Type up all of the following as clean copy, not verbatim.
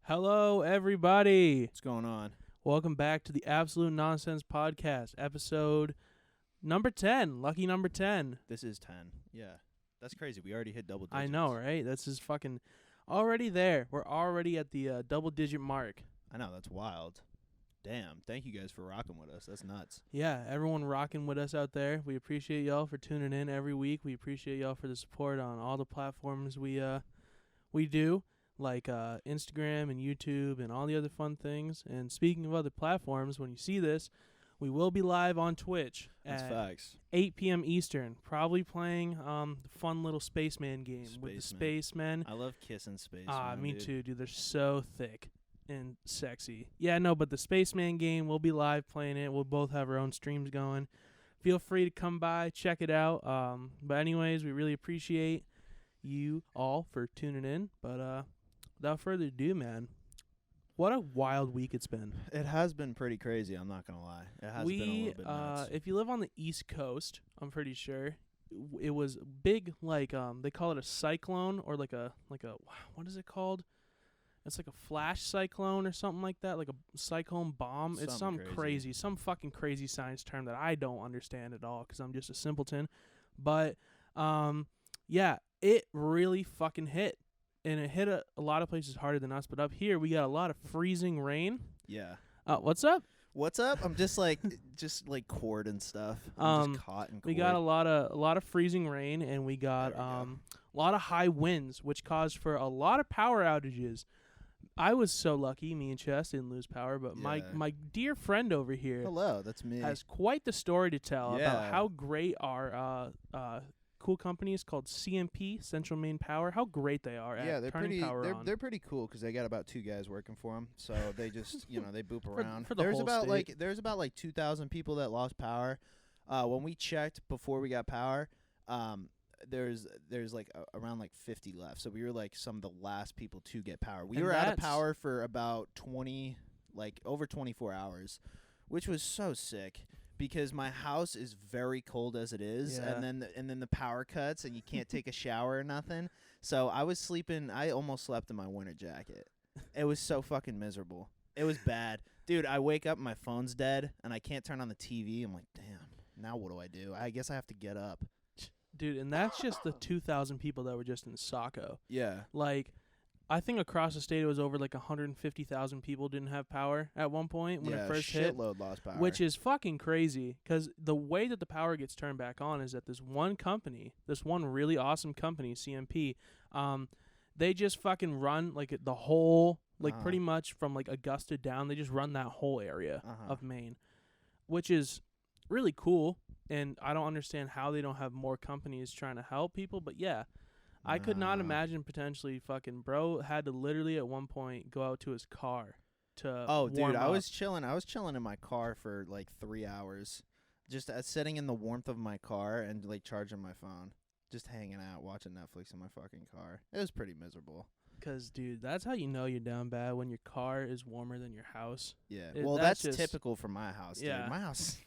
Hello, everybody. What's going on? Welcome back to the Absolute Nonsense Podcast, episode number 10. Lucky number 10. This is 10. Yeah. That's crazy. We already hit double digits. I know, right? This is fucking already there. We're already at the double-digit mark. I know. That's wild. Damn. Thank you guys for rocking with us. That's nuts. Yeah, everyone rocking with us out there. We appreciate y'all for tuning in every week. We appreciate y'all for the support on all the platforms we do. Like Instagram and YouTube and all the other fun things. And speaking of other platforms, when you see this, we will be live on Twitch That's at facts. 8 p.m. Eastern, probably playing the fun little Spaceman game with the Spacemen. I love kissing space. Me dude. too, dude. They're so thick and sexy. Yeah, no, but the Spaceman game, we'll be live playing it. We'll both have our own streams going. Feel free to come by, check it out. But anyways, we really appreciate you all for tuning in. But without further ado, man, what a wild week it's been. It has been pretty crazy. I'm not going to lie. It has been a little bit nuts. If you live on the East Coast, I'm pretty sure it was big, like they call it a cyclone or like a what is it called? It's like a flash cyclone or something like that, like a cyclone bomb. It's some crazy, some fucking crazy science term that I don't understand at all because I'm just a simpleton. But yeah, it really fucking hit. And it hit a lot of places harder than us. But up here, we got a lot of freezing rain. Yeah. What's up? What's up? I'm just like cord and stuff. I'm just caught in cord. We got a lot of freezing rain, and we got a lot of high winds, which caused for a lot of power outages. I was so lucky. Me and Chess didn't lose power, but my dear friend over here, hello, that's me, has quite the story to tell about how great our cool company is called CMP, Central Maine Power. How great they are at turning power on. They're pretty cool because they got about 2 guys working for them. So they just they boop around. For the there's whole about state. there's about 2,000 people that lost power. When we checked before we got power, there's around 50 left. So we were some of the last people to get power. We were out of power for about over 24 hours, which was so sick. Because my house is very cold as it is, and then the power cuts, and you can't take a shower or nothing. So I was sleeping. I almost slept in my winter jacket. It was so fucking miserable. It was bad, dude. I wake up and my phone's dead, and I can't turn on the TV. I'm like, damn. Now what do I do? I guess I have to get up, dude. And that's just the 2,000 people that were just in Saco. Yeah. I think across the state it was over 150,000 people didn't have power at one point when it first hit. Shitload lost power. Which is fucking crazy because the way that the power gets turned back on is that this one really awesome company, CMP, they just fucking run the whole, pretty much from Augusta down, they just run that whole area of Maine, which is really cool. And I don't understand how they don't have more companies trying to help people, but yeah. I could not imagine potentially fucking bro had to literally at one point go out to his car to warm up. I was chilling in my car for 3 hours, just sitting in the warmth of my car and charging my phone, just hanging out watching Netflix in my fucking car. It was pretty miserable. 'Cause dude, that's how you know you're down bad, when your car is warmer than your house. Yeah, that's typical for my house. Dude. My house.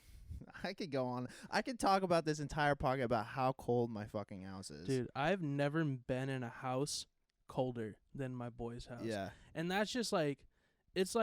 I could talk about this entire podcast about how cold my fucking house is. Dude, I've never been in a house colder than my boy's house. Yeah. And that's just it's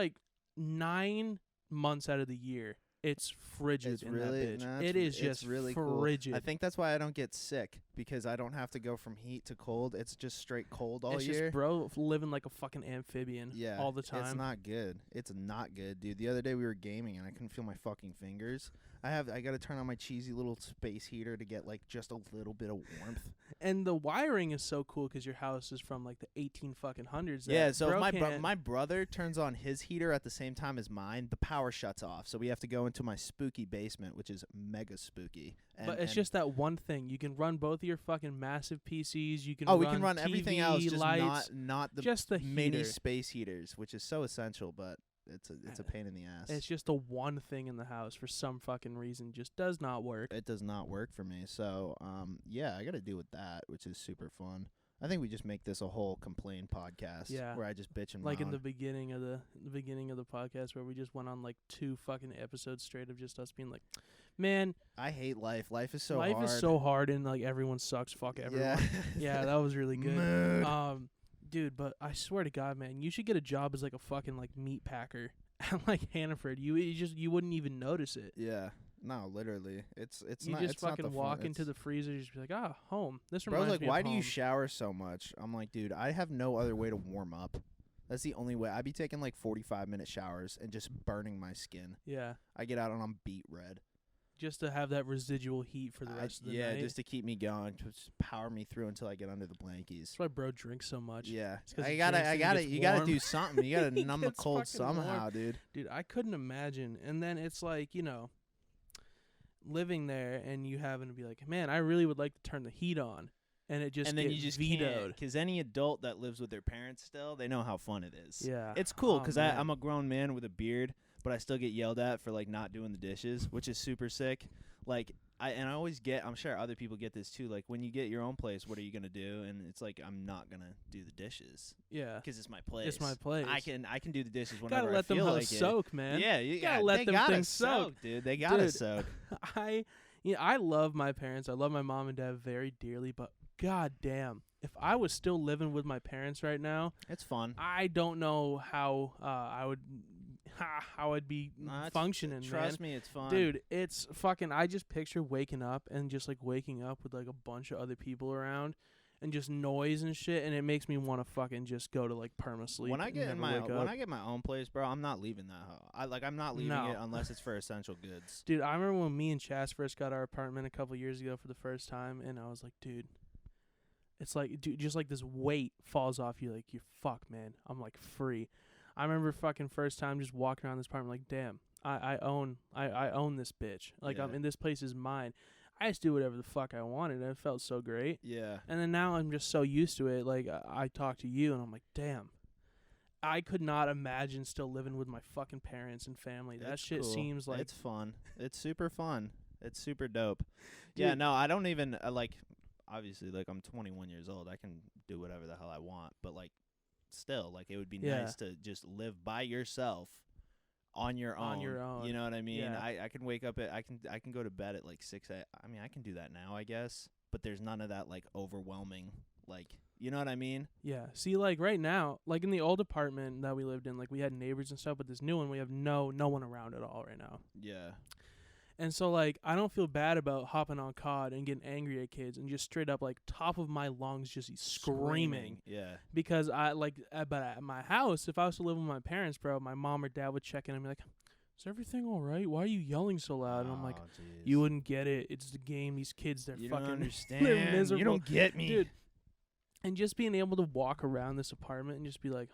9 months out of the year. It's frigid in that bitch. It is just really frigid. Cool. I think that's why I don't get sick, because I don't have to go from heat to cold. It's just straight cold all year. Just bro living like a fucking amphibian all the time. It's not good. It's not good, dude. The other day we were gaming and I couldn't feel my fucking fingers. I got to turn on my cheesy little space heater to get just a little bit of warmth. And the wiring is so cool because your house is from the 1800s. Yeah, so if my brother turns on his heater at the same time as mine, the power shuts off. So we have to go into my spooky basement, which is mega spooky. But it's just that one thing. You can run both of your fucking massive PCs. You can we can run TV, everything else, just lights, not the mini heater. space heaters, which is so essential, but it's a pain in the ass. It's just the one thing in the house for some fucking reason just does not work. It does not work for me. So, yeah, I got to deal with that, which is super fun. I think we just make this a whole complain podcast where I just bitch and moan. In the beginning of the podcast where we just went on 2 fucking episodes straight of just us being like, man, I hate life. Life is so hard. Life is so hard and everyone sucks. Fuck everyone. Yeah. Yeah, that was really good. Dude, but I swear to God, man, you should get a job as like a fucking like meat packer at like Hannaford. You wouldn't even notice it. Yeah. No, literally. It's You not. just It's not fucking the walk fun. into the freezer, just be like, home. This Bro's reminds like, me why of do home. you shower so much? I'm like, dude, I have no other way to warm up. That's the only way. I'd be taking like 45-minute showers and just burning my skin. Yeah, I get out and I'm beet red. just to have that residual heat for the rest of the night. Yeah, just to keep me going, just power me through until I get under the blankies. That's why bro drinks so much. Yeah, It's 'cause I he gotta, drinks I and he gotta, gets you gotta warm. do something. You gotta He numb the gets cold fucking somehow, warm. dude. Dude, I couldn't imagine. And then it's like, living there and you having to be like, man, I really would like to turn the heat on. And it just And then get you just vetoed. because any adult that lives with their parents still, they know how fun it is. Yeah. It's cool Oh, because man. I'm a grown man with a beard, but I still get yelled at for like not doing the dishes, which is super sick. Like I always get, I'm sure other people get this too. Like when you get your own place, what are you gonna do? And it's like I'm not gonna do the dishes Yeah. because it's my place. It's my place. I can do the dishes whenever Gotta let I feel them like soak, it. man. Yeah, you gotta let they them gotta things soak. dude. They gotta Dude. soak. I love my parents. I love my mom and dad very dearly, but god damn, if I was still living with my parents right now, It's fun. I don't know how I'd be functioning, Trust man. me, it's fun, Dude, it's fucking. I just picture waking up and just like waking up with like a bunch of other people around and just noise and shit, and it makes me want to fucking just go to like perma sleep. When I get and in never my wake up. when I get my own place, bro, I'm not leaving that house. I'm not leaving No. it unless it's for essential goods. Dude, I remember when me and Chas first got our apartment a couple years ago for the first time, and I was like, dude, it's like, dude, just like this weight falls off you, like, you fuck, man, I'm like free. I remember fucking first time just walking around this apartment, like, damn, I own this bitch. Like, Yeah. I'm in this place is mine. I just do whatever the fuck I wanted, and it felt so great. Yeah. And then now I'm just so used to it. Like, I talk to you, and I'm like, damn. I could not imagine still living with my fucking parents and family. That It's shit cool. seems like It's fun. It's super fun. It's super dope. Yeah, Dude. no, I don't even like obviously like I'm 21 years old. I can do whatever the hell I want, but like still like it would be Yeah. nice to just live by yourself on your own. On your own. You know what I mean? Yeah. I can wake up at I can go to bed at like 6 I mean, I can do that now, I guess, but there's none of that like overwhelming like, you know what I mean? Yeah. See, like right now, like in the old apartment that we lived in, like we had neighbors and stuff, but this new one we have no one around at all right now. Yeah. And so like I don't feel bad about hopping on COD and getting angry at kids and just straight up like top of my lungs just screaming. Yeah. Because I like but at my house, if I was to live with my parents, bro, my mom or dad would check in and be like, "Is everything all right? Why are you yelling so loud?" And I'm like, Oh, jeez. "You wouldn't get it. It's the game. These kids, they're You fucking don't understand. they're miserable. You don't get me. Dude." And just being able to walk around this apartment and just be like,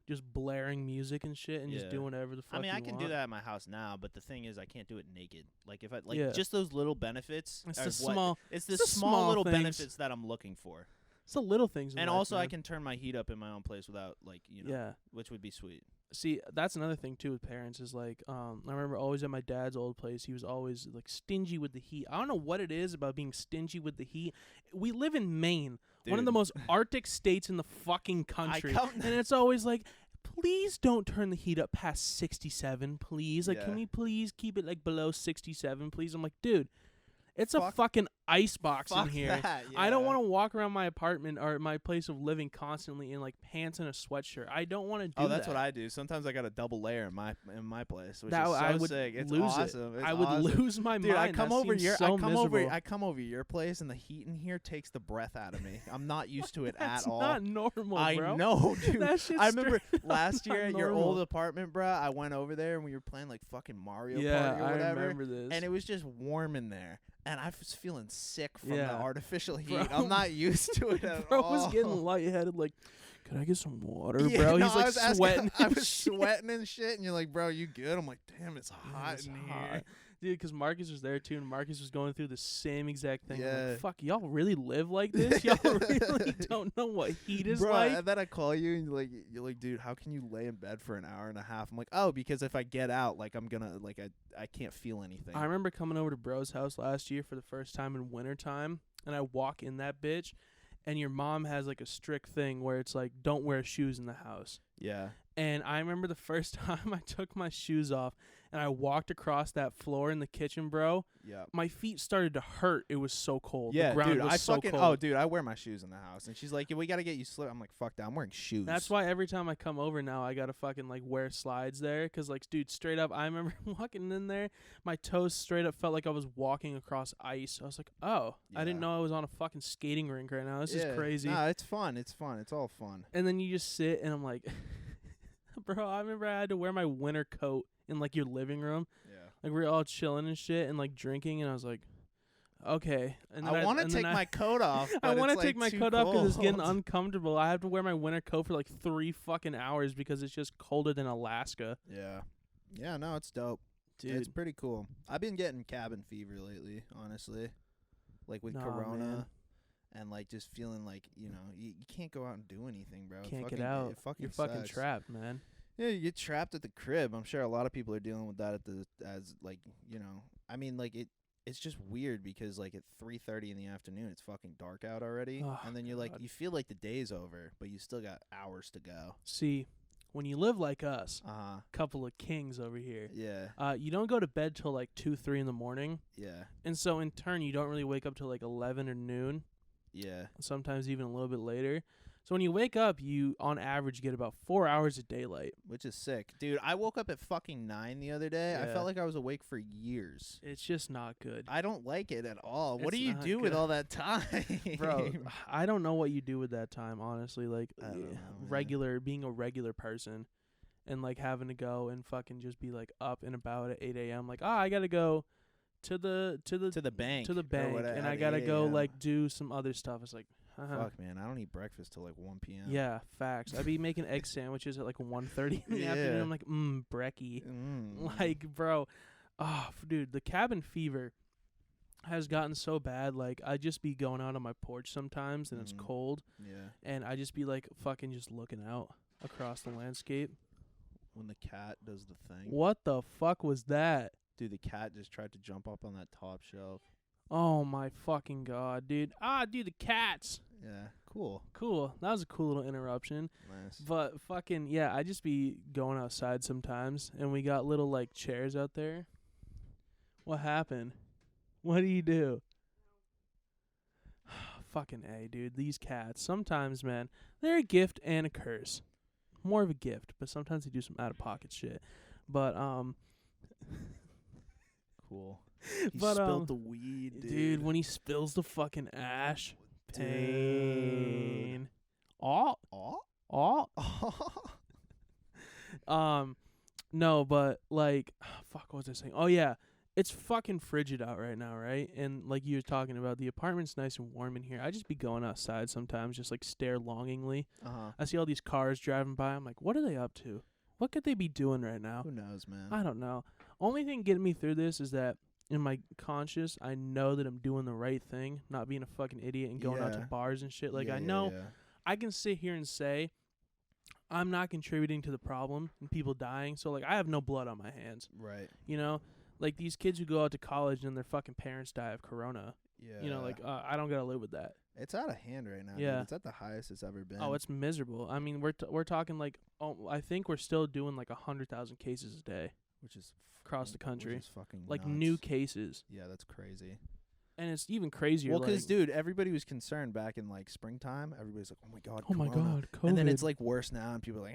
just blaring music and shit and just Yeah. doing whatever the fuck I mean, I you can want. do that at my house now, but the thing is, I can't do it naked. Like if I like Yeah. just those little benefits. It's are the what- small, It's the it's the small small little things. benefits that I'm looking for. it's the little things. In And life, also, I man. can turn my heat up in my own place without like Yeah. which would be sweet. See, that's another thing too with parents is like, I remember always at my dad's old place, he was always like stingy with the heat. I don't know what it is about being stingy with the heat. We live in Maine, one of the Dude. most Arctic states in the fucking country, come- and it's always like, please don't turn the heat up past 67, please. Like, can Yeah. we please keep it like below 67, please? I'm like, dude, it's a Fuck- fucking ice box in Fuck here. that, I don't yeah. want to walk around my apartment or my place of living constantly in like pants and a sweatshirt. I don't want to do that. Oh, that's what I do. Sometimes I got a double layer in my place, which That is so I would sick. It's lose awesome. it. It's I would awesome. lose my Dude, mind. I come That over seems your so I come over miserable. I come over your place and the heat in here takes the breath out of me. I'm not used to it That's at all. not normal, I bro. know, dude. That shit's I remember straight up last not year at your normal. old apartment, bruh, I went over there and we were playing like fucking Mario Yeah, Party or I whatever. remember this. And it was just warm in there. And I was feeling sick from the Yeah. artificial heat. Bro. I'm not used to it at Bro all. was getting lightheaded. Like, could I get some water, Yeah, bro? no, He's I like was asking- sweating. I and was shit. sweating and shit. And you're like, bro, you good? I'm like, damn, it's Man, hot it's in hot. here. Dude, because Marcus was there too, and Marcus was going through the same exact thing. I'm Yeah. like, fuck, y'all really live like this? Y'all really don't know what heat is Bro, like? and then I call you and you're like, dude, how can you lay in bed for an hour and a half? I'm like, oh, because if I get out, like I'm gonna like I can't feel anything. I remember coming over to bro's house last year for the first time in wintertime, and I walk in that bitch, and your mom has like a strict thing where it's like, don't wear shoes in the house. Yeah. And I remember the first time I took my shoes off and I walked across that floor in the kitchen, bro. Yeah. My feet started to hurt. It was so cold. Yeah, the ground dude. was I so fucking cold. dude. I wear my shoes in the house, and she's like, "Yeah, we gotta get you slip." I'm like, "Fuck that. I'm wearing shoes." That's why every time I come over now, I gotta fucking like wear slides there, 'cause like, dude, straight up, I remember walking in there, my toes straight up felt like I was walking across ice. I was like, oh, I didn't Yeah. know I was on a fucking skating rink right now. This is crazy. Nah, it's fun. It's fun. It's all fun. And then you just sit, and I'm like, bro, I remember I had to wear my winter coat in like your living room. Yeah. Like we were all chilling and shit and like drinking, and I was like, okay. And then I want to take my coat off. I want to take my coat off because it's getting uncomfortable. I have to wear my winter coat for like 3 fucking hours because it's just colder than Alaska. Yeah. Yeah, no, it's dope. Dude. It's pretty cool. I've been getting cabin fever lately, honestly. Like with Corona. Man. And like just feeling like, you can't go out and do anything, bro. Can't get out. It fucking You're fucking sucks. trapped, man. Yeah, you get trapped at the crib. I'm sure a lot of people are dealing with that I mean, like it's just weird because like at 3:30 in the afternoon it's fucking dark out already, Oh, and then you're like God. you feel like the day's over, but you still got hours to go. See, when you live like us, Uh-huh. couple of kings over here, Yeah. you don't go to bed till like 2, 3 in the morning, Yeah. and so in turn you don't really wake up till like 11 or noon. Yeah. Sometimes even a little bit later. So when you wake up, you on average get about 4 hours of daylight. Which is sick. Dude, I woke up at fucking 9 the other day. I Yeah. felt like I was awake for years. It's just not good. I don't like it at all. What It's do you not do with good. all that time? Bro, I don't know what you do with that time, honestly. Like I don't know, man. being a regular person and like having to go and fucking just be like up and about at 8 a.m. Like, I gotta go to the to the bank. to the or bank whatever and at I gotta 8 go a.m. like do some other stuff. It's like Fuck, man. I don't eat breakfast till like 1 p.m. Yeah, facts. I'd be making egg sandwiches at like 1:30 in the afternoon. Yeah. I'm like, brekkie. Mm. Like, bro, dude, the cabin fever has gotten so bad. Like, I just be going out on my porch sometimes, and it's Mhm. cold, Yeah. and I just be like fucking just looking out across the landscape. When the cat does the thing. What the fuck was that? Dude, the cat just tried to jump up on that top shelf. Oh my fucking god, dude. Dude, the cats. Yeah. Cool. Cool. That was a cool little interruption. Nice. But fucking yeah, I just be going outside sometimes, and we got little like chairs out there. What happened? What do you do? Fucking A, dude. These cats. Sometimes, man, they're a gift and a curse. More of a gift, but sometimes they do some out of pocket shit. But Cool. He But, spilled the weed, dude, when he spills the fucking ash, pain. Oh, Oh. no, but like, fuck, what was I saying? Oh yeah, it's fucking frigid out right now, right? And like you were talking about, the apartment's nice and warm in here. I just be going outside sometimes, just like stare longingly. Uh-huh. I see all these cars driving by. I'm like, what are they up to? What could they be doing right now? Who knows, man? I don't know. Only thing getting me through this is that in my conscious, I know that I'm doing the right thing, not being a fucking idiot and going out to Yeah. bars and shit. Like, Yeah, I yeah, know yeah. I can sit here and say I'm not contributing to the problem and people dying. So, like, I have no blood on my hands. Right. You know? Like, these kids who go out to college and their fucking parents die of corona. Yeah. You know, like, I don't gotta live with that. It's out of hand right now. Yeah. Dude. It's at the highest it's ever been. Oh, it's miserable. I mean, we're talking like, I think we're still doing like 100,000 cases a day which is across the country. Which is fucking Like nuts. new cases. Yeah, that's crazy. And it's even crazier. Well, like, because dude, everybody was concerned back in like springtime. Everybody's like, "Oh my god, oh my corona." god, COVID. And then it's like worse now, and people are like,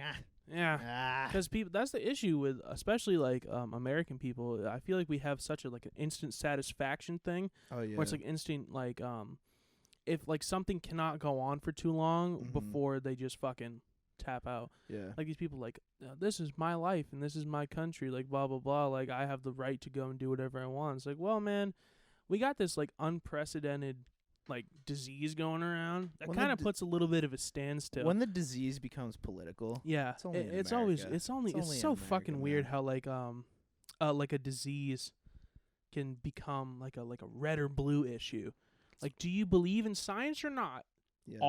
yeah. ah. Because people, that's the issue with, especially like American people. I feel like we have such a like an instant satisfaction thing, Oh yeah. where it's like instant like if like something cannot go on for too long Mhm. before they just fucking tap out. yeah. Like these people, like this is my life and this is my country. Like blah blah blah. Like I have the right to go and do whatever I want. It's like, well, man, we got this like unprecedented like disease going around that When kind the of puts a little bit of a standstill. When the disease becomes political, Yeah, It's only in it's always America. it's only It's it's only so in fucking America, weird man. how like a disease can become like a red or blue issue. Like, do you believe in science or not? yeah.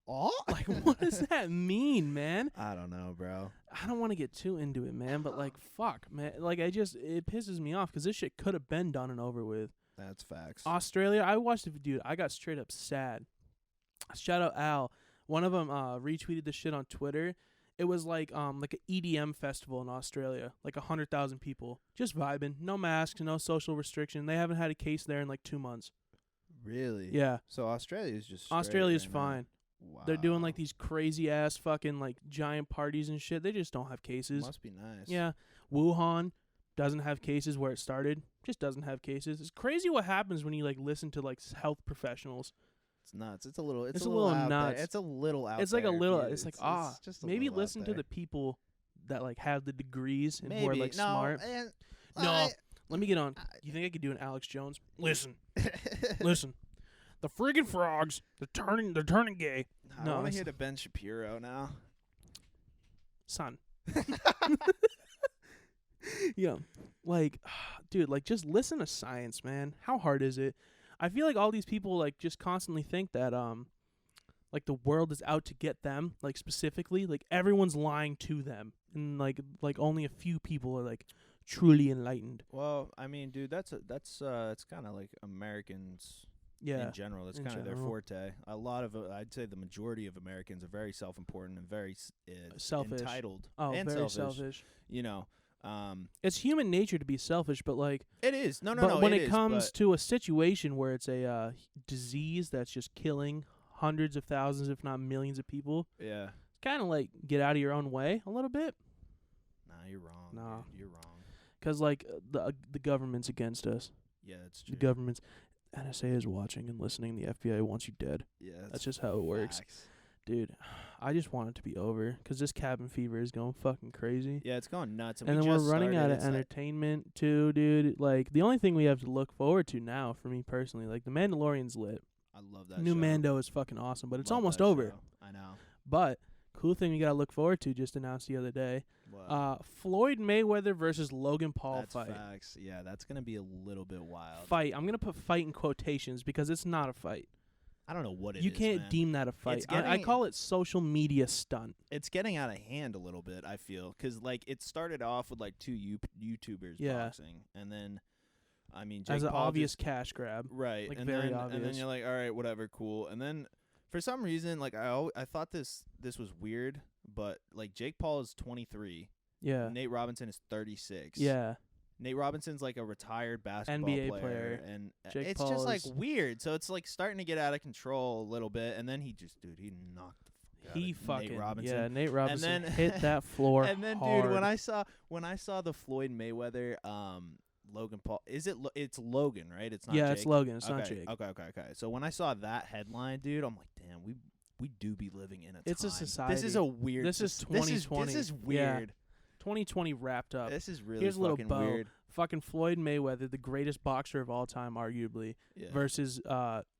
Oh, like what does that mean, man? I don't know, bro. I don't want to get too into it, man, but like fuck, man. Like it pisses me off because this shit could have been done and over with. That's facts. Australia, I watched the dude. I got straight up sad. Shout out Al. One of them retweeted the shit on Twitter. It was like an EDM festival in Australia, like 100,000 people just vibing, no masks, no social restriction. They haven't had a case there in like 2 months. Really? Yeah. So Australia's just straight Australia's right now. fine. Wow. They're doing like these crazy ass fucking like giant parties and shit. They just don't have cases. Must be nice. Yeah. Wuhan doesn't have cases where it started. Just doesn't have cases. It's crazy what happens when you like listen to like health professionals. It's nuts. It's a little. It's a little out nuts. There. It's a little out. It's like a there, little. dude. It's like just a maybe little out listen to there. the people that like have the degrees and Maybe. who are like no, smart. And No, let me get on. You think I could do an Alex Jones? Listen, listen. The friggin' frogs, they're turning gay. I No, want to it's- hear to Ben Shapiro now. Son. Yeah, like, dude, like just listen to science, man. How hard is it? I feel like all these people like just constantly think that like the world is out to get them, like specifically, like everyone's lying to them, and like only a few people are like truly enlightened. Well, I mean, dude, that's it's kind of like Americans Yeah, in general. That's in kind of their general. forte. A lot of I'd say the majority of Americans are very self-important and very Selfish. entitled. Oh, and very selfish. selfish. You know, It's human nature to be selfish, but like, it is. No, but when it is, comes but to a situation where it's a disease that's just killing hundreds of thousands, if not millions of people, yeah, it's kind of like get out of your own way a little bit. nah, you're wrong. Nah. Dude. You're wrong. 'Cause like the government's against us. Yeah, that's The true. government's NSA is watching and listening. The FBI wants you dead. Yeah, That's just how it works. facts. Dude, I just want it to be over 'cause this cabin fever is going fucking crazy. Yeah, it's going nuts. And we then we're just running out started. of It's like- entertainment too, dude. Like the only thing we have to look forward to now, for me personally, like the Mandalorian's lit. I love that. New show. Mando is fucking awesome, but it's Love almost that over. show. I know. But cool thing we gotta look forward to, just announced the other day. What? Floyd Mayweather versus Logan Paul That's fight. facts. Yeah, that's gonna be a little bit wild. Fight. I'm gonna put fight in quotations because it's not a fight. I don't know what it is. You can't man. deem that a fight. It's I getting- call it social media stunt. It's getting out of hand a little bit. I feel because like it started off with like two YouTubers Yeah. boxing, and then I mean Jake As an Paul obvious just- cash grab. right, like, and very then, And then obvious. you're like, all right, whatever, cool. And then for some reason, like I thought this was weird, but like Jake Paul is 23, Yeah. Nate Robinson is 36. Yeah. Nate Robinson's like a retired basketball NBA player, player. and Jake it's Paul just like is- weird. So it's like starting to get out of control a little bit, and then he knocked the fuck out He of fucking Nate Robinson. yeah. Nate Robinson then- hit that floor And then, hard. dude, when I saw the Floyd Mayweather, Logan Paul, it's Logan, right? It's not. yeah, Jake? it's Logan. It's okay, not Jake. Okay. So when I saw that headline, dude, I'm like, damn, we do be living in a It's a time. This society. is a weird. This is This 2020. is Yeah. weird. 2020 wrapped up. This is really Here's a little fucking bow. weird. Fucking Floyd Mayweather, the greatest boxer of all time, arguably, Yeah. versus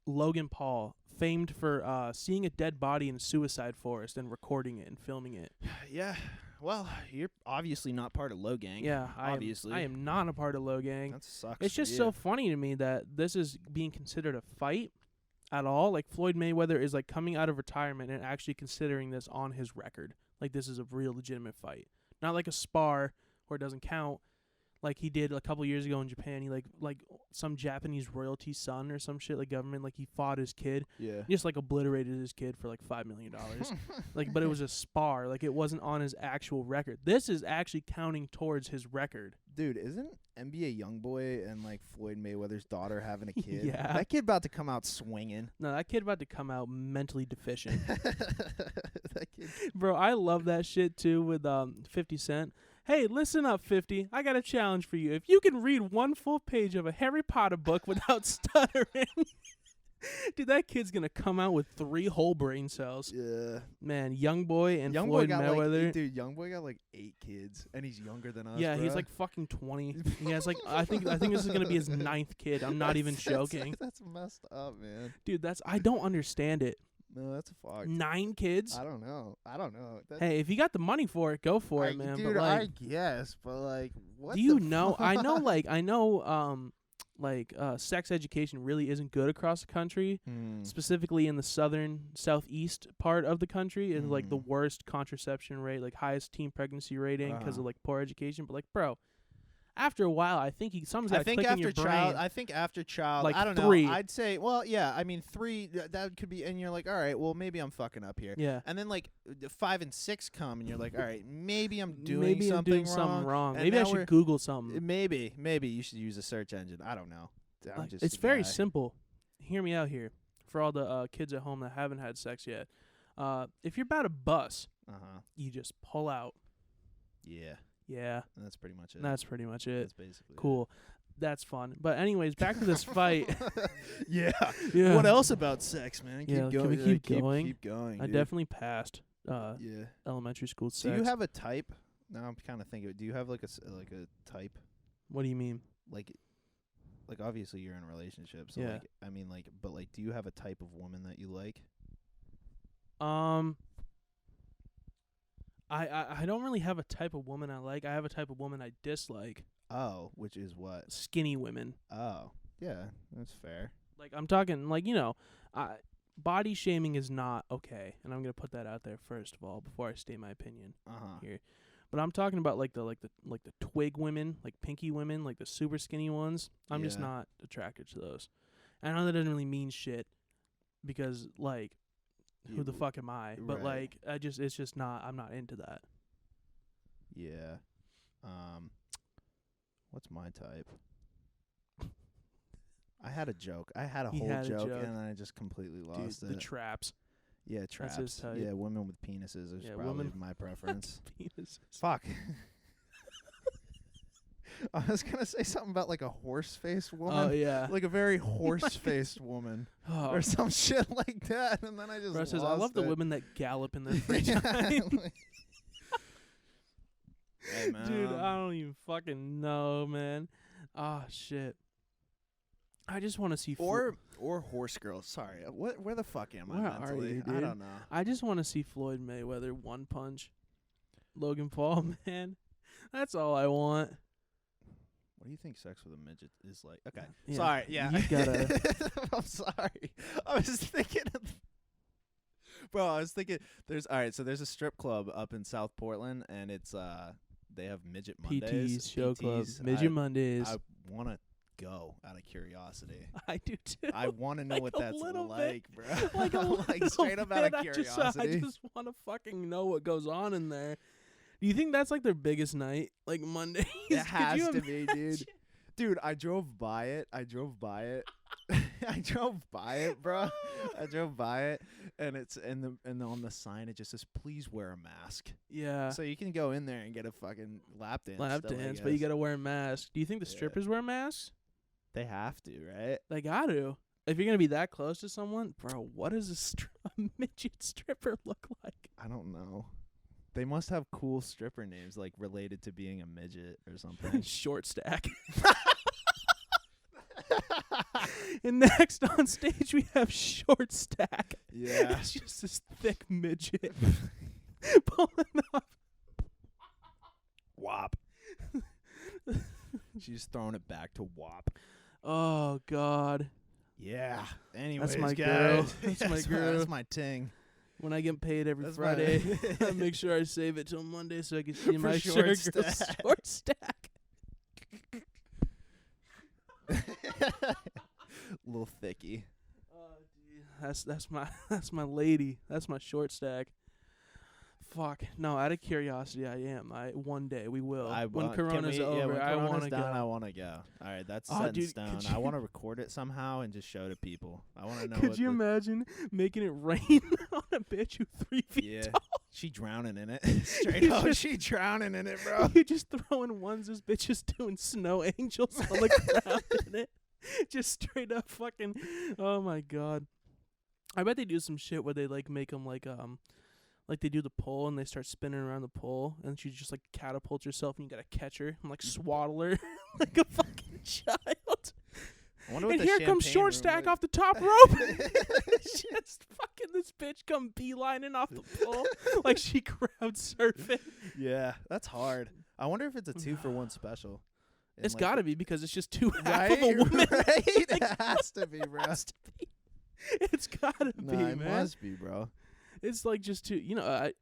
Logan Paul, famed for seeing a dead body in a suicide forest and recording it and filming it. Yeah. Well, you're obviously not part of Low Gang. Yeah, obviously. I am not a part of Low Gang. That sucks. It's for just you. so funny to me that this is being considered a fight at all. Like Floyd Mayweather is like coming out of retirement and actually considering this on his record. Like this is a real legitimate fight, not like a spar where it doesn't count. Like he did a couple years ago in Japan. He like some Japanese royalty son or some shit, like government. Like he fought his kid. Yeah. He just like obliterated his kid for like $5 million. Like, but it was a spar. Like it wasn't on his actual record. This is actually counting towards his record. Dude, isn't NBA YoungBoy and like Floyd Mayweather's daughter having a kid? Yeah. That kid about to come out swinging. No, that kid about to come out mentally deficient. That kid. Bro, I love that shit too with 50 Cent. Hey, listen up, 50. I got a challenge for you. If you can read one full page of a Harry Potter book without stuttering, dude, that kid's gonna come out with 3 whole brain cells. Yeah. Man, young boy and YoungBoy Floyd got Mayweather. like dude, YoungBoy got like 8 kids, and he's younger than us. Yeah, he's bruh. like fucking 20. He has like I think this is gonna be his 9th kid. I'm not even joking, That's messed up, man. dude. I don't understand it. No, that's a fuck. 9 kids. I don't know. That, Hey, if you got the money for it, go for it, man. Dude, but like, I guess, but like, what? do you the know? fuck? I know. Sex education really isn't good across the country. Specifically in the southeast part of the country is like the Mm. worst contraception rate, like highest teen pregnancy rating because of Uh-huh. like poor education. But like, bro, after a while, I think something's got to click in your brain. I think after child, Like I don't 3. know. I'd say, well, yeah. I mean, 3 that could be, and you're like, all right, well, maybe I'm fucking up here. Yeah. And then like 5 and 6 come, and you're like, all right, maybe I'm doing something wrong. And Maybe I now should Google something. Maybe you should use a search engine. I don't know. I'm just It's a very guy. simple. Hear me out here. For all the kids at home that haven't had sex yet, if you're about to bust, you just pull out. Yeah. Yeah. That's pretty much it. That's pretty much it. That's basically cool. That's fun. But anyways, back to this fight. Yeah. Yeah. What else about sex, man? Yeah, Keep can we going. keep going? Keep going. I dude. definitely passed Yeah. elementary school sex. Do you have a type? Now I'm kind of thinking. Do you have like a type? What do you mean? Like obviously you're in a relationship. So Yeah. like I mean like, but like, do you have a type of woman that you like? I don't really have a type of woman I like. I have a type of woman I dislike. Oh, which is what? Skinny women. Oh, yeah, that's fair. Like I'm talking like, body shaming is not okay, and I'm going to put that out there first of all before I state my opinion here. But I'm talking about like the twig women, like pinky women, like the super skinny ones. I'm just not attracted to those. I know that doesn't really mean shit because like who the fuck am I? But like it's just not, I'm not into that. Yeah. What's my type? I had a joke. I had a whole joke, and then I just completely lost it. The traps. Yeah, traps. That's his type. Yeah, women with penises is probably my preference. Penises. Fuck. I was gonna say something about like a horse-faced woman. Oh yeah, like a very horse-faced woman, or some shit like that. And then I just lost I love the it. women that gallop in their free time. Hey, man. Dude, I don't even fucking know, man. Ah, shit. I just want to see or horse girls. Sorry, where the fuck am I Where mentally? are you, dude? I don't know. I just want to see Floyd Mayweather one punch Logan Paul, man. That's all I want. What do you think sex with a midget is like? Okay, Yeah. sorry. Yeah, You gotta. I'm sorry. I was thinking. Bro, I was thinking. There's a strip club up in South Portland, and it's they have midget Mondays. PT's show club, Midget Mondays. I want to go out of curiosity. I do too. I want to know Like what a that's little like, bit. bro. Like a like straight up out of I curiosity. just want to fucking know what goes on in there. Do you think that's like their biggest night, like Mondays? It has you to be, dude. Dude, I drove by it. I drove by it, bro. I drove by it, and it's and on the sign it just says, "Please wear a mask." Yeah. So you can go in there and get a fucking lap dance. But you gotta wear a mask. Do you think the strippers wear masks? They have to, right? They got to. If you're gonna be that close to someone, bro, what does a midget stripper look like? I don't know. They must have cool stripper names, like related to being a midget or something. Short stack. And next on stage we have Short Stack. Yeah. It's just this thick midget pulling off. Wop. She's throwing it back to Wop. Oh God. Yeah. Anyways, That's my guys. girl. That's my girl. That's my ting. When I get paid every That's Friday, I make sure I save it till Monday so I can see For my Short Short Girl Stack. Short Stack. Little thicky. Oh, dude, that's my lady. That's my Short Stack. Fuck no! Out of curiosity, I am. One day we will. When Corona's over, when I Corona's want to go. done, I want to go. All right, that's set in dude, stone. I want to record it somehow and just show to people. I want to know. Could you imagine making it rain on a bitch who's 3 feet tall? She drowning in it. Straight up, she drowning in it, bro. You just throwing ones. This bitch is doing snow angels on the ground in it. Just straight up fucking. Oh my God. I bet they do some shit where they like make them like they do the pole and they start spinning around the pole and she just like catapults herself and you gotta catch her and like swaddle her like a fucking child. I wonder what And the here comes champagne Short room Stack is. off the top rope. Just fucking this bitch come beelining off the pole like she crowd surfing. Yeah, that's hard. I wonder if it's a 2-for-1 special. And It's like, gotta be because it's just two half right, of a woman. right? Like, It has to be, bro. It's gotta be, It man. must be, bro. It's like just two,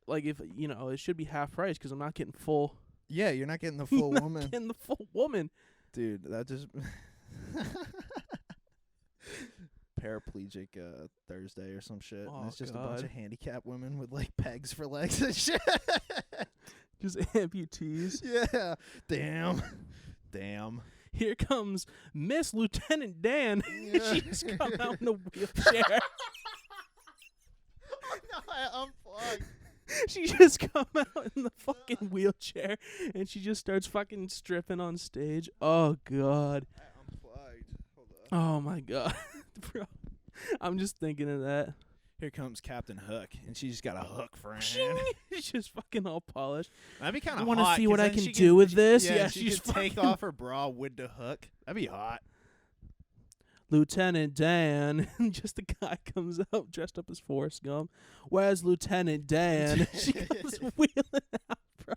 like if, it should be half price because I'm not getting full Yeah, you're not getting the full You're woman. not getting the full woman. Dude, that just paraplegic Thursday or some shit. Oh, and it's just God. a bunch of handicapped women with like pegs for legs and shit. Just amputees. Yeah. Damn. Here comes Miss Lieutenant Dan. Yeah. She just come out in a wheelchair. No, I unplugged. She just come out in the fucking wheelchair, and she just starts fucking stripping on stage. Oh, God. I unplugged. Hold on. Oh, my God. Bro, I'm just thinking of that. Here comes Captain Hook, and she just got a hook for her Shing! hand. She's just fucking all polished. That'd be kind I of want to hot. see 'cause what I then can she do with this. Yeah, Yeah, she she's could take fucking off her bra with the hook. That'd be hot. Lieutenant Dan. And just a guy comes out dressed up as Forrest Gump. Where's Lieutenant Dan? She comes wheeling out, bro.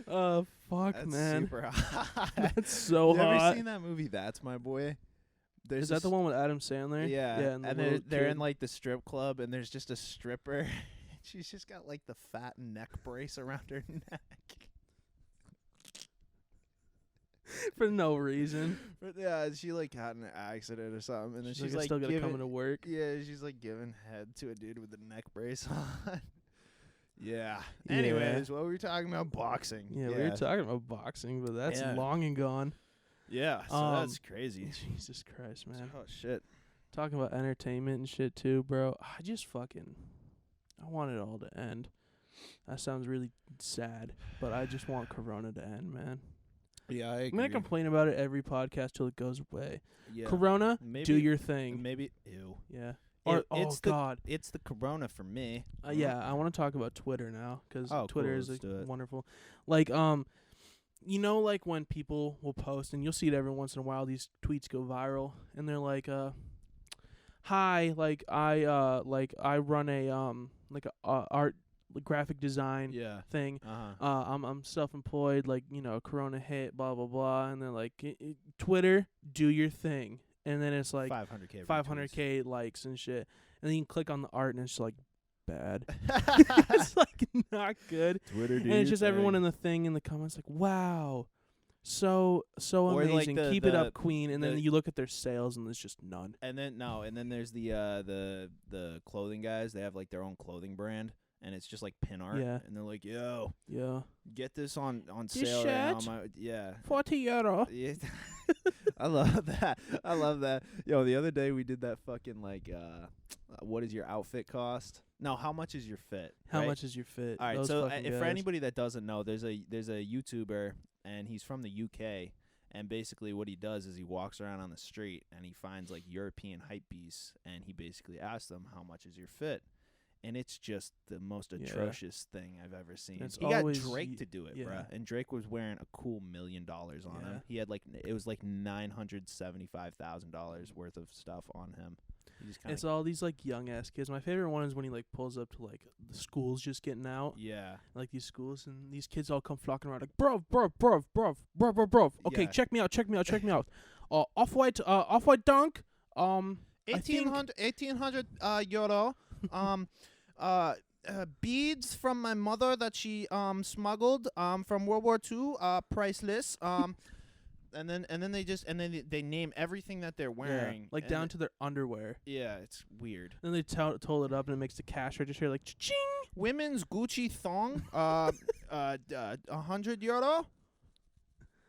Oh, fuck, That's man. super hot. That's so you hot. ever seen that movie, That's My Boy? Is that the one with Adam Sandler? Yeah. and, And they're in like the strip club, and there's just a stripper. She's just got like the fat neck brace around her neck. for no reason. But yeah, she like got in an accident or something, and then she's I like still gotta come giving, into work. yeah, she's like giving head to a dude with a neck brace on. Yeah. Yeah. Anyways, what were we talking about? Boxing. Yeah, we were talking about boxing, but that's Yeah. long and gone. Yeah, so that's crazy. Jesus Christ, man. Oh shit. Talking about entertainment and shit too, bro. I want it all to end. That sounds really sad, but I just want Corona to end, man. Yeah, I I'm gonna complain about it every podcast till it goes away. Yeah. Corona, Maybe, do your thing. Maybe. Ew. Yeah. Or it's God. It's the Corona for me. Yeah, I want to talk about Twitter now because Oh, Twitter cool, is let's do it. wonderful. Like, you know, like when people will post, and you'll see it every once in a while. These tweets go viral, and they're like, "Hi, like I run a like a art graphic design Yeah. thing. Uh-huh. I'm self-employed. Like, you know, Corona hit, blah blah blah." And they're like, "Twitter, do your thing." And then it's like 500K. 500K likes and shit. And then you can click on the art, and it's like bad. retweets. It's like not good. Twitter, And it's just everyone in the thing in the comments like, wow, so Or, like, amazing. the- Keep it the- up, queen. And then the- you look at their sales, and there's just none. And then there's the clothing guys. They have like their own clothing brand, and it's just like pin art. Yeah. And they're like, "Yo, Yeah. get this on This sale right now." shirt? Yeah. 40 euro. Yeah. I love that. I love that. Yo, the other day we did that fucking like what does your outfit cost? No, how much is your fit? How right? much is your fit? All right, Those so fucking if for guys. anybody that doesn't know, there's a YouTuber, and he's from the UK, and basically what he does is he walks around on the street and he finds like European hype beasts, and he basically asks them, "How much is your fit?" And it's just the most Yeah. atrocious thing I've ever seen. It's He got always Drake to do it, yeah. bruh, and Drake was wearing a cool $1 million on Yeah. him. He had like it was like $975,000 worth of stuff on him. He just kind It's of all these like young ass kids. My favorite one is when he like pulls up to like the schools just getting out. yeah. Like these schools, and these kids all come flocking around like, bro. Okay, Yeah. check me out. Off-white dunk. I think- 1800 euro. Beads from my mother that she smuggled from World War II. Priceless. And then they name everything that they're wearing, Yeah, like and down to their underwear. yeah, it's weird. Then they told it up, and it makes the cash register like ching. Women's Gucci thong. 100 euro.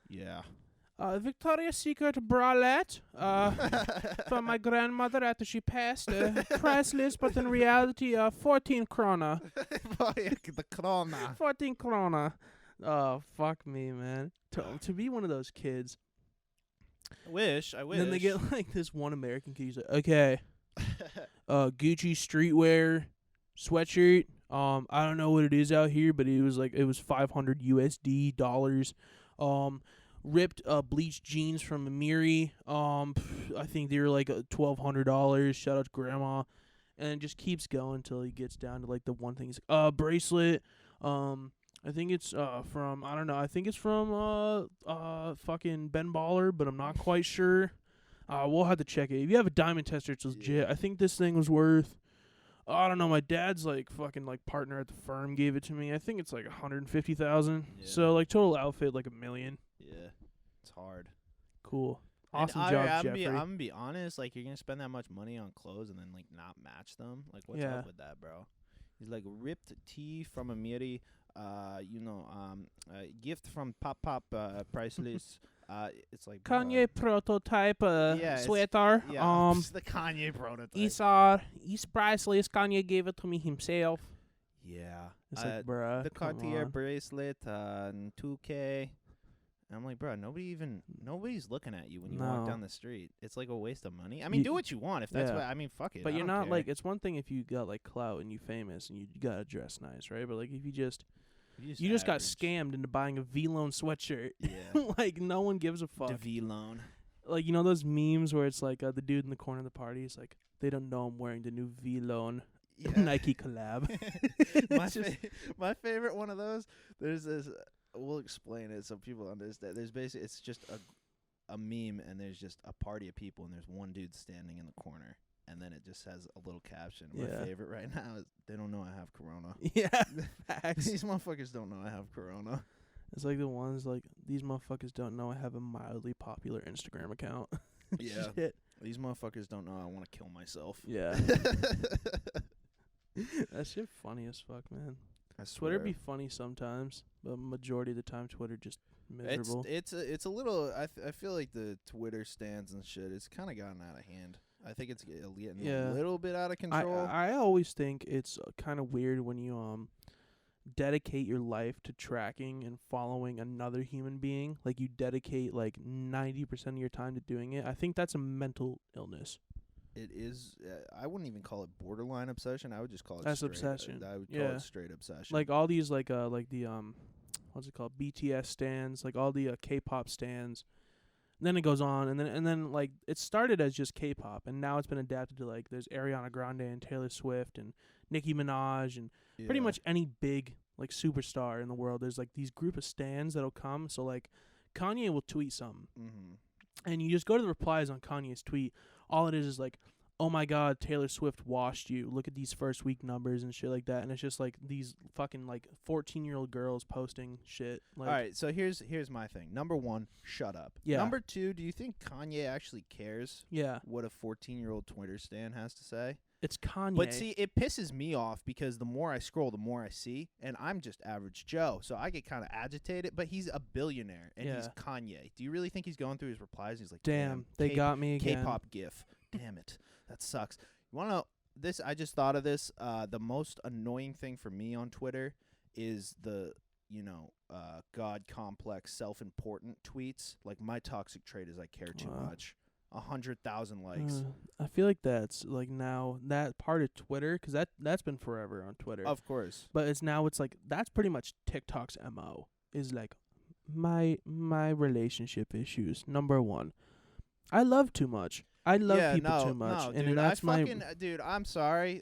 Yeah. Victoria's Secret bralette from my grandmother after she passed. Priceless, but in reality, 14 krona. The krona. 14 krona. Oh, fuck me, man. To be one of those kids. I wish. And then they get like this one American kid. He's like, okay, Gucci streetwear sweatshirt. I don't know what it is out here, but it was $500 USD dollars. Ripped bleached jeans from Amiri. I think they were like $1,200. Shout out to grandma. And it just keeps going until he gets down to like the one thing. He's like, bracelet. I think it's from I don't know. I think it's from fucking Ben Baller, but I'm not quite sure. We'll have to check it. If you have a diamond tester, it's legit. I think this thing was worth Oh, I don't know. My dad's like fucking like partner at the firm gave it to me. I think it's like 150,000. Yeah. So like total outfit like $1 million. Yeah, it's hard. Cool. And Awesome I'm job, gonna Jeffrey. I'm gonna be honest. Like, you're gonna spend that much money on clothes and then like not match them. Like, what's Yeah. up with that, bro? He's like, ripped tee from Amiri. Gift from Pop Priceless. It's like Kanye prototype yeah, sweater. it's the Kanye prototype. East priceless. Kanye gave it to me himself. Yeah, It's like, bruh, the come Cartier on. bracelet, and 2K. And I'm like, bro, nobody's looking at you when you walk No. down the street. It's like a waste of money. I mean, do what you want if that's Yeah. what. I mean, fuck it. But I you're don't not care. like, it's one thing if you got like clout and you famous and you gotta dress nice, right? But like if you just got average. scammed into buying a V-Loan sweatshirt, Yeah. like no one gives a fuck. The V loan. Like, you know those memes where it's like the dude in the corner of the party is like, they don't know I'm wearing the new V-Loan Yeah. Nike collab. my favorite one of those. There's this. We'll explain it so people understand. There's basically, it's just a meme, and there's just a party of people, and there's one dude standing in the corner, and then it just has a little caption. Yeah. My favorite right now is, they don't know I have corona. Yeah, facts. These motherfuckers don't know I have corona. It's like the ones like, these motherfuckers don't know I have a mildly popular Instagram account. Yeah. Shit. These motherfuckers don't know I want to kill myself. Yeah. That shit funny as fuck, man. I Twitter swear. be funny sometimes, but majority of the time Twitter just miserable. It's a little. I feel like the Twitter stands and shit. It's kind of gotten out of hand. I think it's getting Yeah. a little bit out of control. I always think it's kind of weird when you dedicate your life to tracking and following another human being. Like you dedicate like 90% of your time to doing it. I think that's a mental illness. It is. I wouldn't even call it borderline obsession. I would just call it That's straight, obsession. I would call Yeah. it straight obsession. Like all these like the what's it called, BTS stands, like all the K-pop stands. And then it goes on, and then like it started as just K-pop, and now it's been adapted to like there's Ariana Grande and Taylor Swift and Nicki Minaj and pretty much any big like superstar in the world. There's like these group of stans that'll come. So like Kanye will tweet something, and you just go to the replies on Kanye's tweet. All it is like, oh my God, Taylor Swift washed you. Look at these first week numbers and shit like that. And it's just like these fucking like 14-year-old girls posting shit. Like, all right, so here's my thing. Number one, shut up. Yeah. Number two, do you think Kanye actually cares yeah, what a 14-year-old Twitter stan has to say? it's Kanye. But see, it pisses me off because the more I scroll, the more I see, and I'm just average Joe, so I get kind of agitated. But he's a billionaire, and he's Kanye. Do you really think he's going through his replies? He's like, damn, they got me again. K-pop gif. Damn it, that sucks. You want to know this? I just thought of this. The most annoying thing for me on Twitter is the God complex, self-important tweets. Like, my toxic trait is I care too much. 100,000 likes. I feel like that's like now that part of Twitter, because that's been forever on Twitter. Of course. But it's like that's pretty much TikTok's MO is like my relationship issues. Number one, I love too much. I love people too much, no, and dude, that's dude, I'm sorry.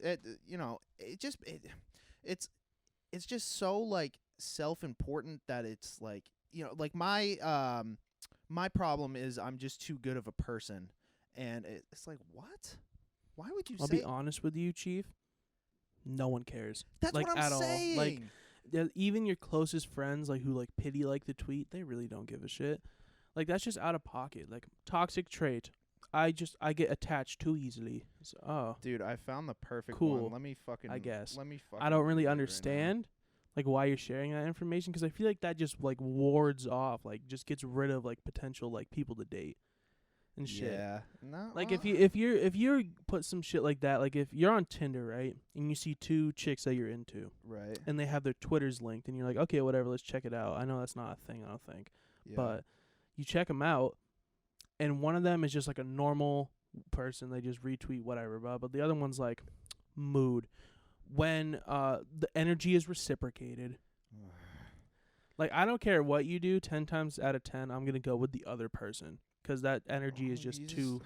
It's just so like self-important that it's like, like my problem is I'm just too good of a person, and it's like, what? Why would you I'll say? be honest with you, Chief. No one cares. That's like, what I'm at saying. all. Like even your closest friends, like who like pity like the tweet, they really don't give a shit. Like that's just out of pocket. Like toxic trait. I get attached too easily. So, dude, I found the perfect cool. one. Let me fucking. I guess. Let me fucking. I don't really read it right understand like why you're sharing that information, because I feel like that just like wards off, like just gets rid of like potential like people to date and shit. Yeah. No. Like if you put some shit like that, like if you're on Tinder, right, and you see two chicks that you're into, right, and they have their Twitters linked, and you're like, okay, whatever, let's check it out. I know that's not a thing, I don't think, yeah. but you check them out, and one of them is just like a normal person, they just retweet whatever, but the other one's like mood. When the energy is reciprocated, like I don't care what you do, 10 times out of 10, I'm gonna go with the other person, because that energy is just too.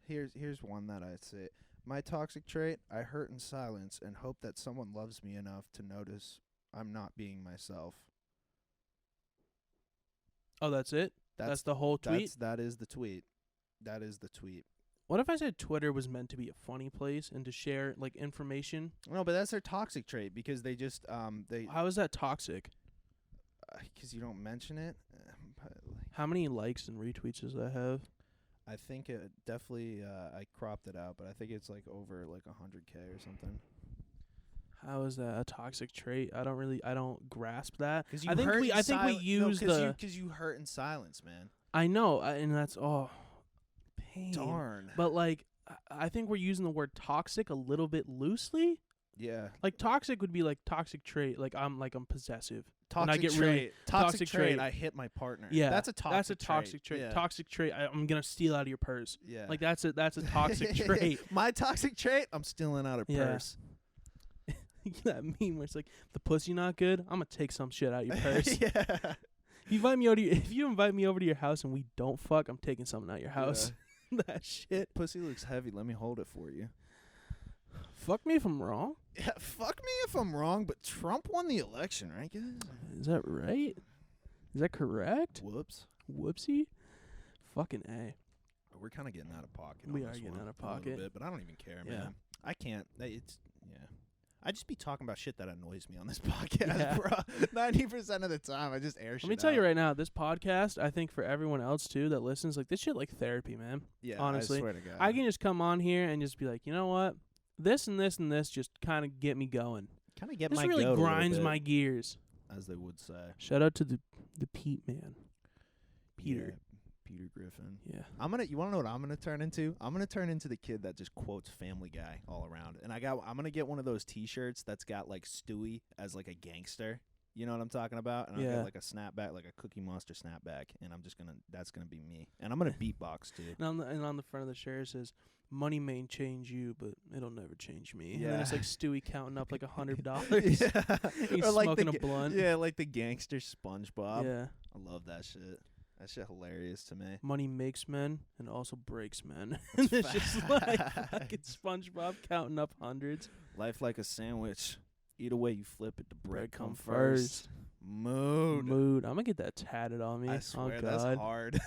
Here's one that I'd say. My toxic trait: I hurt in silence and hope that someone loves me enough to notice I'm not being myself. Oh, that's it. That's the whole tweet. That is the tweet. That is the tweet. What if I said Twitter was meant to be a funny place and to share like information? No, but that's their toxic trait because they just How is that toxic? because you don't mention it. How many likes and retweets does that have? I think it definitely. I cropped it out, but I think it's like over like 100K or something. How is that a toxic trait? I don't grasp that. Because I think we use because you hurt in silence, man. I know, and that's pain. Darn. But like, I think we're using the word toxic a little bit loosely. Yeah. Like toxic would be like toxic trait. Like I'm possessive. Toxic and I get trait. really Toxic trait. I hit my partner. Yeah, that's a toxic trait. Yeah. Toxic trait. I'm gonna steal out of your purse. Yeah. Like that's a toxic trait. My toxic trait. I'm stealing out of purse. That meme where it's like the pussy not good. I'm gonna take some shit out of your purse. Yeah. If you invite me over to your house and we don't fuck, I'm taking something out of your house. Yeah. That shit. Pussy looks heavy. Let me hold it for you. Fuck me if I'm wrong. Yeah, fuck me if I'm wrong, but Trump won the election, right, guys? Is that right? Is that correct? Whoops. Whoopsie. Fucking A. We're kind of getting out of pocket. We are getting out of pocket. A little bit, but I don't even care, man. I can't. I just be talking about shit that annoys me on this podcast, bro. 90% of the time, I just air shit. Let me tell you right now, this podcast, I think for everyone else too that listens, like this shit like therapy, man. Yeah, honestly, I swear to God. I can just come on here and just be like, you know what, this and this and this just kind of get me going. Kind of get this my really goat grinds a my gears, as they would say. Shout out to the Pete man, Peter. Yeah, Peter Griffin. Yeah. You want to know what I'm gonna turn into? I'm gonna turn into the kid that just quotes Family Guy all around. And I'm gonna get one of those T-shirts that's got like Stewie as like a gangster. You know what I'm talking about? And I'll get like a snapback, like a Cookie Monster snapback, and that's gonna be me. And I'm gonna beatbox too. And on the front of the shirt it says, "Money may change you, but it'll never change me." Yeah. And then it's like Stewie counting up like $100. Yeah. He's or like smoking a blunt. Yeah, like the gangster SpongeBob. Yeah. I love that shit. That shit hilarious to me. Money makes men and also breaks men. And it's just like fucking SpongeBob counting up hundreds. Life like a sandwich. Eat away, you flip it. The bread come first. Mood. I'm gonna get that tatted on me. I swear, oh, that's God. hard.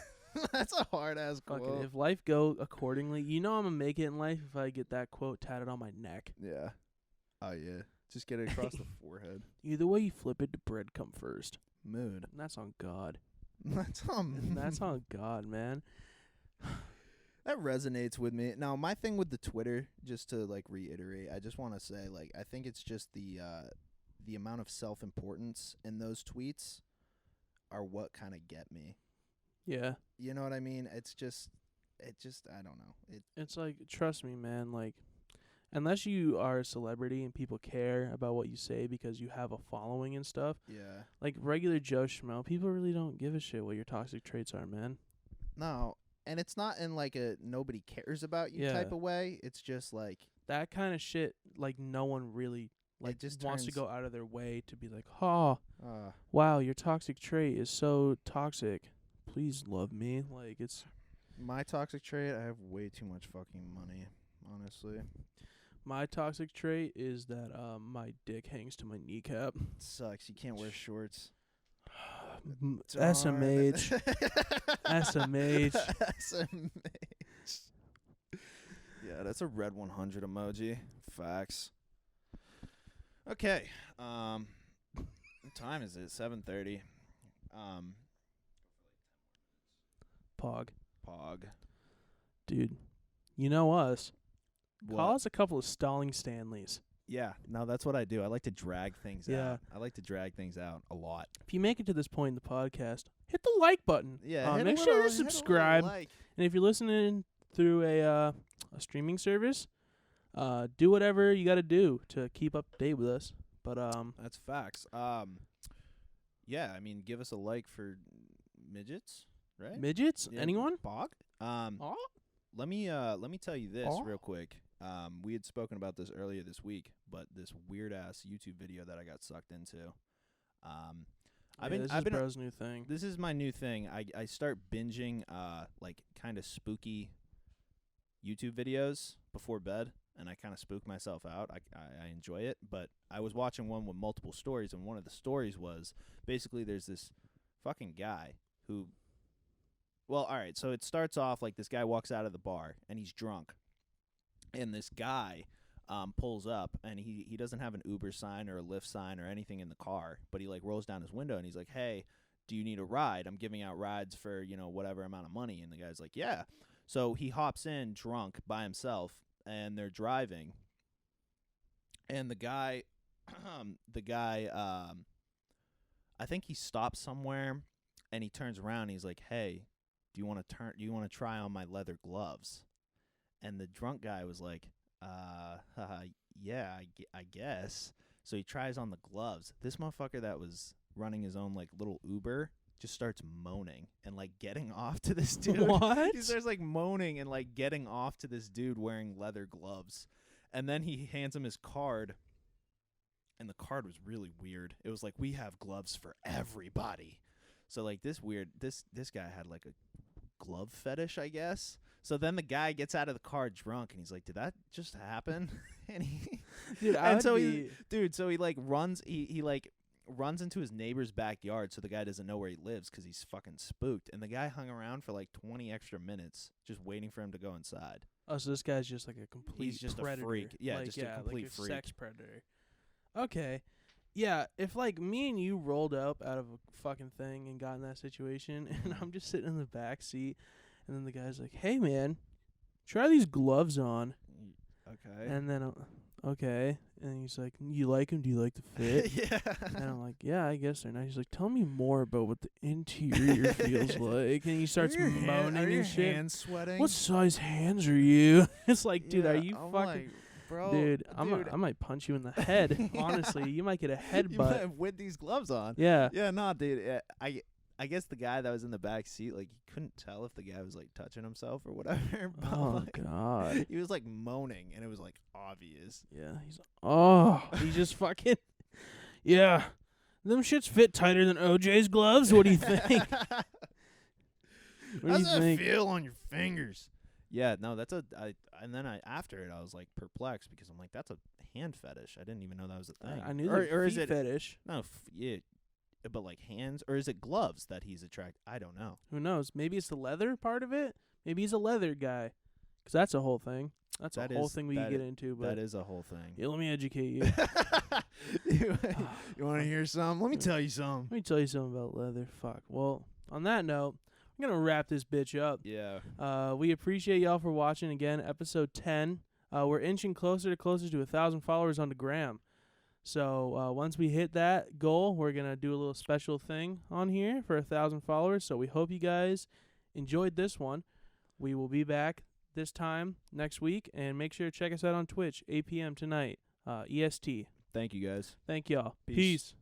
That's a hard ass quote. Fucking, if life go accordingly, you know I'm gonna make it in life if I get that quote tatted on my neck. Yeah. Oh yeah. Just get it across the forehead. Either way you flip it, the bread come first. Mood. And that's on God. That's on God, man. That resonates with me. Now, my thing with the Twitter, just to like reiterate, I just want to say, like, I think it's just the amount of self-importance in those tweets are what kind of get me. Yeah. You know what I mean? It's just I don't know. It's like, trust me, man, like, unless you are a celebrity and people care about what you say because you have a following and stuff. Yeah. Like regular Joe Schmo, people really don't give a shit what your toxic traits are, man. No, and it's not in like a nobody cares about you type of way. It's just like that kind of shit. Like no one really like just wants to go out of their way to be like, "Oh, uh, wow, your toxic trait is so toxic. Please love me." Like it's my toxic trait. I have way too much fucking money, honestly. My toxic trait is that my dick hangs to my kneecap. It sucks. You can't wear shorts. SMH. SMH. SMH. Yeah, that's a red 100 emoji. Facts. Okay. What time is it? 7:30. Pog. Dude. You know us. What? Call us a couple of stalling Stanleys. Yeah, no, that's what I do. I like to drag things out. I like to drag things out a lot. If you make it to this point in the podcast, hit the like button. Yeah, make sure to subscribe. And if you're listening through a streaming service, do whatever you got to do to keep up to date with us. But that's facts. Yeah, I mean, give us a like for midgets, right? Midgets? Yeah, Anyone? Bog? Let me tell you this real quick. We had spoken about this earlier this week, but this weird ass YouTube video that I got sucked into. This is bro's new thing. This is my new thing. I start binging like kind of spooky YouTube videos before bed, and I kind of spook myself out. I enjoy it, but I was watching one with multiple stories, and one of the stories was basically there's this fucking guy who Well, all right. So it starts off like this guy walks out of the bar and he's drunk, and this guy pulls up, and he doesn't have an Uber sign or a Lyft sign or anything in the car, but he like rolls down his window and he's like, "Hey, do you need a ride? I'm giving out rides for, whatever amount of money." And the guy's like, "Yeah." So he hops in drunk by himself, and they're driving. And the guy, I think he stops somewhere, and he turns around. And he's like, "Hey, do you want to try on my leather gloves?" And the drunk guy was like, yeah, I guess. So he tries on the gloves. This motherfucker that was running his own like little Uber just starts moaning and like getting off to this dude. What? He starts like moaning and like getting off to this dude wearing leather gloves. And then he hands him his card. And the card was really weird. It was like, "We have gloves for everybody." So like this guy had like a glove fetish, I guess. So then the guy gets out of the car drunk, and he's like, "Did that just happen?" And he like runs. He like runs into his neighbor's backyard, so the guy doesn't know where he lives because he's fucking spooked. And the guy hung around for like 20 extra minutes just waiting for him to go inside. Oh, so this guy's just like a complete He's just predator. a freak. Yeah, like, just a complete like a freak. sex predator. Okay. Yeah, if like me and you rolled up out of a fucking thing and got in that situation, and I'm just sitting in the back seat, and then the guy's like, "Hey man, try these gloves on." Okay. And then okay, and he's like, "You like them? Do you like the fit?" Yeah. And I'm like, "Yeah, I guess they're nice." He's like, "Tell me more about what the interior feels like." And he starts moaning are your and shit. hands sweating? What size hands are you? It's like, dude, are you I'm fucking... like, bro, dude, I might punch you in the head. Honestly, you might get a headbutt. with these gloves on. Yeah. Yeah, no, dude. I guess the guy that was in the back seat, like, he couldn't tell if the guy was like touching himself or whatever. But, Oh like, God. he was like moaning, and it was like obvious. Yeah. He just fucking... Yeah. Them shits fit tighter than OJ's gloves. What do you think? What do you think? Feel on your fingers? Yeah, no, and then after it, I was like perplexed because I'm like, that's a hand fetish. I didn't even know that was a thing. I knew or the is feet it fetish. no, yeah, but like hands, or is it gloves that he's attracted? I don't know. Who knows? Maybe it's the leather part of it. Maybe he's a leather guy, 'cause that's a whole thing. That's a whole thing we can get into. But that is a whole thing. yeah, let me educate you. You want to hear some? Let me tell you some. Let me tell you something about leather. Fuck. Well, on that note, I'm going to wrap this bitch up. Yeah. We appreciate y'all for watching again. Episode 10. We're inching closer to 1,000 followers on the gram. So once we hit that goal, we're going to do a little special thing on here for 1,000 followers. So we hope you guys enjoyed this one. We will be back this time next week. And make sure to check us out on Twitch, 8 p.m. tonight, EST. Thank you, guys. Thank y'all. Peace. Peace.